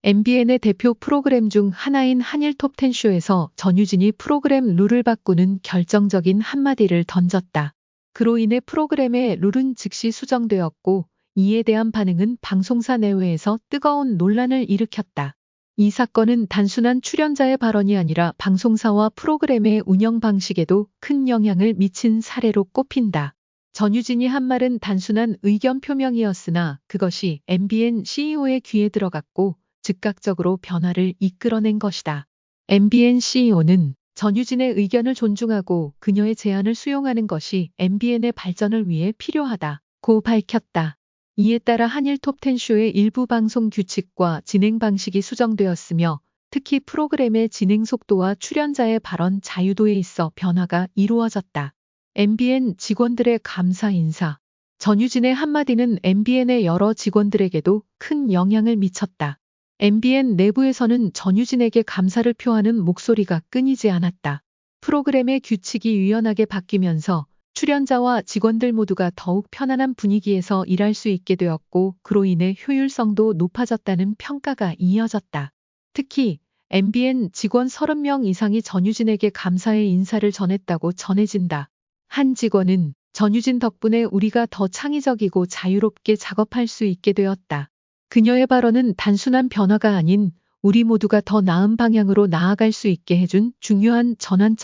MBN의 대표 프로그램 중 하나인 한일 톱10쇼에서 전유진이 프로그램 룰을 바꾸는 결정적인 한마디를 던졌다. 그로 인해 프로그램의 룰은 즉시 수정되었고 이에 대한 반응은 방송사 내외에서 뜨거운 논란을 일으켰다. 이 사건은 단순한 출연자의 발언이 아니라 방송사와 프로그램의 운영 방식에도 큰 영향을 미친 사례로 꼽힌다. 전유진이 한 말은 단순한 의견 표명이었으나 그것이 MBN CEO의 귀에 들어갔고 즉각적으로 변화를 이끌어낸 것이다. MBN CEO는 전유진의 의견을 존중하고 그녀의 제안을 수용하는 것이 MBN의 발전을 위해 필요하다고 밝혔다. 이에 따라 한일 톱10쇼의 일부 방송 규칙과 진행 방식이 수정되었으며 특히 프로그램의 진행 속도와 출연자의 발언 자유도에 있어 변화가 이루어졌다. MBN 직원들의 감사 인사. 전유진의 한마디는 MBN의 여러 직원들에게도 큰 영향을 미쳤다. MBN 내부에서는 전유진에게 감사를 표하는 목소리가 끊이지 않았다. 프로그램의 규칙이 유연하게 바뀌면서 출연자와 직원들 모두가 더욱 편안한 분위기에서 일할 수 있게 되었고 그로 인해 효율성도 높아졌다는 평가가 이어졌다. 특히 MBN 직원 30명 이상이 전유진에게 감사의 인사를 전했다고 전해진다. 한 직원은 전유진 덕분에 우리가 더 창의적이고 자유롭게 작업할 수 있게 되었다. 그녀의 발언은 단순한 변화가 아닌 우리 모두가 더 나은 방향으로 나아갈 수 있게 해준 중요한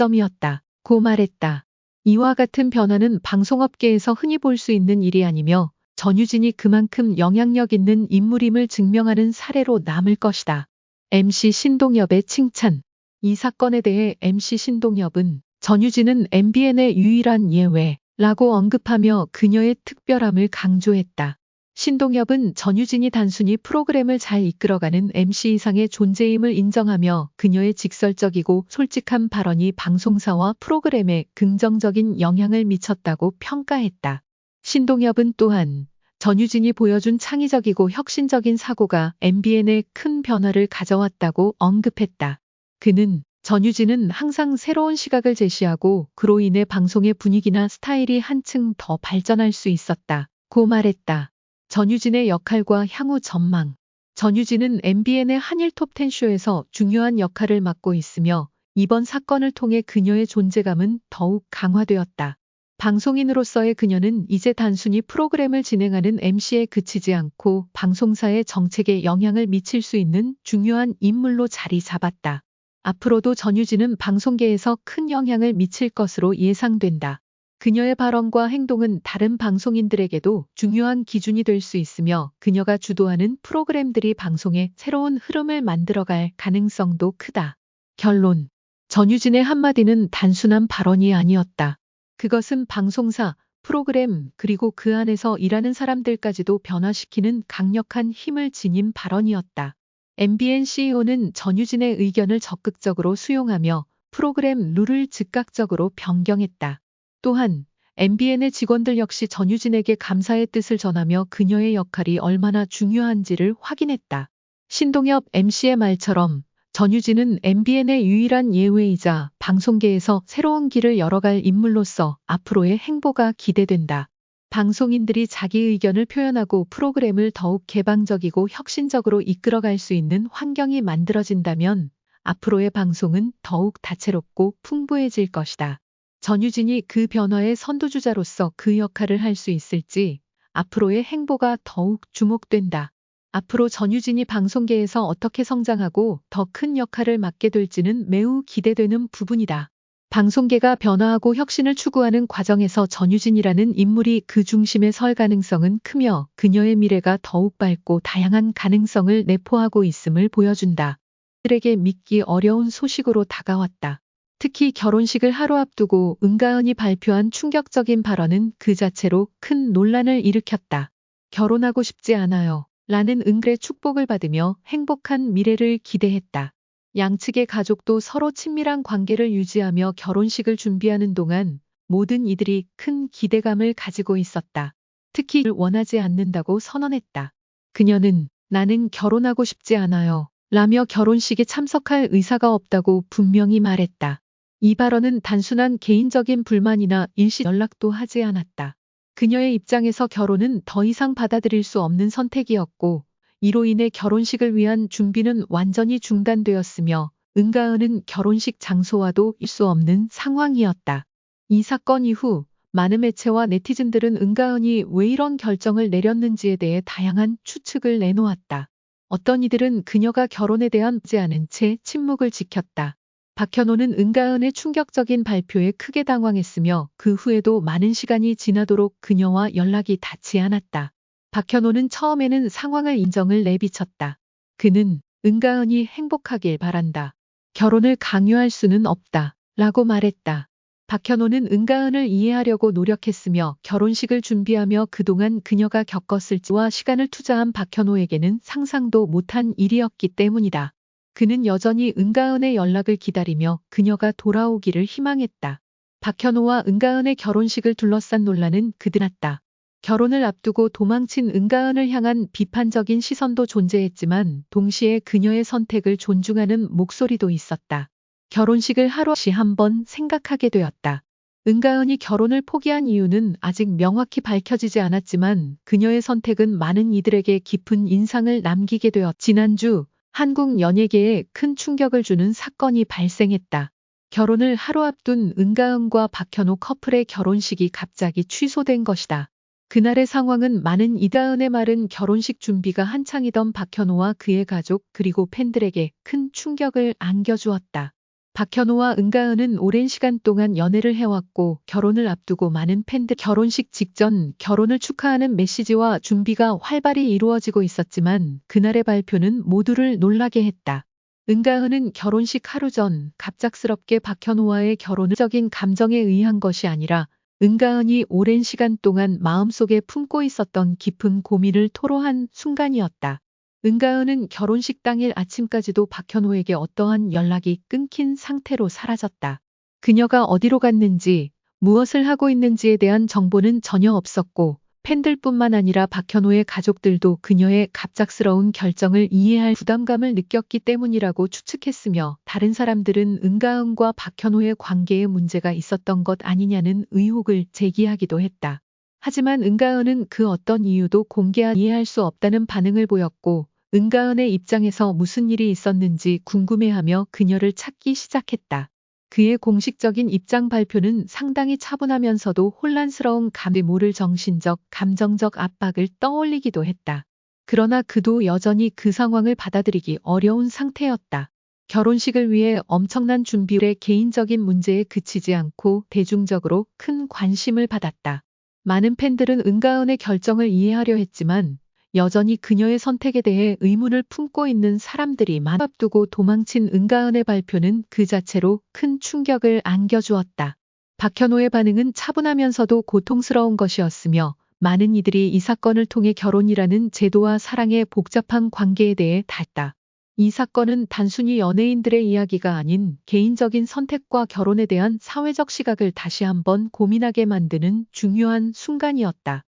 전환점이었다고 말했다. 이와 같은 변화는 방송업계에서 흔히 볼 수 있는 일이 아니며 전유진이 그만큼 영향력 있는 인물임을 증명하는 사례로 남을 것이다. MC 신동엽의 칭찬. 이 사건에 대해 MC 신동엽은 전유진은 MBN의 유일한 예외라고 언급하며 그녀의 특별함을 강조했다. 신동엽은 전유진이 단순히 프로그램을 잘 이끌어가는 MC 이상의 존재임을 인정하며 그녀의 직설적이고 솔직한 발언이 방송사와 프로그램에 긍정적인 영향을 미쳤다고 평가했다. 신동엽은 또한 전유진이 보여준 창의적이고 혁신적인 사고가 MBN에 큰 변화를 가져왔다고 언급했다. 그는 전유진은 항상 새로운 시각을 제시하고 그로 인해 방송의 분위기나 스타일이 한층 더 발전할 수 있었다고 말했다. 전유진의 역할과 향후 전망. 전유진은 MBN의 한일 톱10쇼에서 중요한 역할을 맡고 있으며 이번 사건을 통해 그녀의 존재감은 더욱 강화되었다. 방송인으로서의 그녀는 이제 단순히 프로그램을 진행하는 MC에 그치지 않고 방송사의 정책에 영향을 미칠 수 있는 중요한 인물로 자리 잡았다. 앞으로도 전유진은 방송계에서 큰 영향을 미칠 것으로 예상된다. 그녀의 발언과 행동은 다른 방송인들에게도 중요한 기준이 될 수 있으며 그녀가 주도하는 프로그램들이 방송의 새로운 흐름을 만들어갈 가능성도 크다. 결론. 전유진의 한마디는 단순한 발언이 아니었다. 그것은 방송사, 프로그램 그리고 그 안에서 일하는 사람들까지도 변화시키는 강력한 힘을 지닌 발언이었다. MBN CEO는 전유진의 의견을 적극적으로 수용하며 프로그램 룰을 즉각적으로 변경했다. 또한 MBN의 직원들 역시 전유진에게 감사의 뜻을 전하며 그녀의 역할이 얼마나 중요한지를 확인했다. 신동엽 MC의 말처럼 전유진은 MBN의 유일한 예외이자 방송계에서 새로운 길을 열어갈 인물로서 앞으로의 행보가 기대된다. 방송인들이 자기 의견을 표현하고 프로그램을 더욱 개방적이고 혁신적으로 이끌어갈 수 있는 환경이 만들어진다면 앞으로의 방송은 더욱 다채롭고 풍부해질 것이다. 전유진이 그 변화의 선두주자로서 그 역할을 할 수 있을지 앞으로의 행보가 더욱 주목된다. 앞으로 전유진이 방송계에서 어떻게 성장하고 더 큰 역할을 맡게 될지는 매우 기대되는 부분이다. 방송계가 변화하고 혁신을 추구하는 과정에서 전유진이라는 인물이 그 중심에 설 가능성은 크며 그녀의 미래가 더욱 밝고 다양한 가능성을 내포하고 있음을 보여준다. 들에게 믿기 어려운 소식으로 다가왔다. 특히 결혼식을 하루 앞두고 은가은이 발표한 충격적인 발언은 그 자체로 큰 논란을 일으켰다. 결혼하고 싶지 않아요. 라는 은글의 축복을 받으며 행복한 미래를 기대했다. 양측의 가족도 서로 친밀한 관계를 유지하며 결혼식을 준비하는 동안 모든 이들이 큰 기대감을 가지고 있었다. 특히 원하지 않는다고 선언했다. 그녀는 나는 결혼하고 싶지 않아요. 라며 결혼식에 참석할 의사가 없다고 분명히 말했다. 이 발언은 단순한 개인적인 불만이나 일시 연락도 하지 않았다. 그녀의 입장에서 결혼은 더 이상 받아들일 수 없는 선택이었고 이로 인해 결혼식을 위한 준비는 완전히 중단되었으며 은가은은 결혼식 장소와도 일 수 없는 상황이었다. 이 사건 이후 많은 매체와 네티즌들은 은가은이 왜 이런 결정을 내렸는지에 대해 다양한 추측을 내놓았다. 어떤 이들은 그녀가 결혼에 대한 지 않은 채 침묵을 지켰다. 박현호는 은가은의 충격적인 발표에 크게 당황했으며 그 후에도 많은 시간이 지나도록 그녀와 연락이 닿지 않았다. 박현호는 처음에는 상황을 인정을 내비쳤다. 그는 은가은이 행복하길 바란다. 결혼을 강요할 수는 없다. 라고 말했다. 박현호는 은가은을 이해하려고 노력했으며 결혼식을 준비하며 그동안 그녀가 겪었을지와 시간을 투자한 박현호에게는 상상도 못한 일이었기 때문이다. 그는 여전히 은가은의 연락을 기다리며 그녀가 돌아오기를 희망했다. 박현호와 은가은의 결혼식을 둘러싼 논란은 그드났다. 결혼을 앞두고 도망친 은가은을 향한 비판적인 시선도 존재했지만 동시에 그녀의 선택을 존중하는 목소리도 있었다. 결혼식을 하루 없이 한번 생각하게 되었다. 은가은이 결혼을 포기한 이유는 아직 명확히 밝혀지지 않았지만 그녀의 선택은 많은 이들에게 깊은 인상을 남기게 되었다. 지난주 한국 연예계에 큰 충격을 주는 사건이 발생했다. 결혼을 하루 앞둔 은가은과 박현호 커플의 결혼식이 갑자기 취소된 것이다. 그날의 상황은 많은 은가은의 말은 결혼식 준비가 한창이던 박현호와 그의 가족 그리고 팬들에게 큰 충격을 안겨주었다. 박현호와 은가은은 오랜 시간 동안 연애를 해왔고 결혼을 앞두고 많은 팬들 결혼식 직전 결혼을 축하하는 메시지와 준비가 활발히 이루어지고 있었지만 그날의 발표는 모두를 놀라게 했다. 은가은은 결혼식 하루 전 갑작스럽게 박현호와의 결혼적인 감정에 의한 것이 아니라 은가은이 오랜 시간 동안 마음속에 품고 있었던 깊은 고민을 토로한 순간이었다. 은가은은 결혼식 당일 아침까지도 박현호에게 어떠한 연락이 끊긴 상태로 사라졌다. 그녀가 어디로 갔는지, 무엇을 하고 있는지에 대한 정보는 전혀 없었고 팬들뿐만 아니라 박현호의 가족들도 그녀의 갑작스러운 결정을 이해할 부담감을 느꼈기 때문이라고 추측했으며 다른 사람들은 은가은과 박현호의 관계에 문제가 있었던 것 아니냐는 의혹을 제기하기도 했다. 하지만 은가은은 그 어떤 이유도 이해할 수 없다는 반응을 보였고 은가은의 입장에서 무슨 일이 있었는지 궁금해하며 그녀를 찾기 시작했다. 그의 공식적인 입장 발표는 상당히 차분하면서도 혼란스러운 모를 정신적, 감정적 압박을 떠올리기도 했다. 그러나 그도 여전히 그 상황을 받아들이기 어려운 상태였다. 결혼식을 위해 엄청난 준비의 개인적인 문제에 그치지 않고 대중적으로 큰 관심을 받았다. 많은 팬들은 은가은의 결정을 이해하려 했지만 여전히 그녀의 선택에 대해 의문을 품고 있는 사람들이 앞두고 도망친 은가은의 발표는 그 자체로 큰 충격을 안겨주었다. 박현호의 반응은 차분하면서도 고통스러운 것이었으며 많은 이들이 이 사건을 통해 결혼이라는 제도와 사랑의 복잡한 관계에 대해 닿았다. 이 사건은 단순히 연예인들의 이야기가 아닌 개인적인 선택과 결혼에 대한 사회적 시각을 다시 한번 고민하게 만드는 중요한 순간이었다.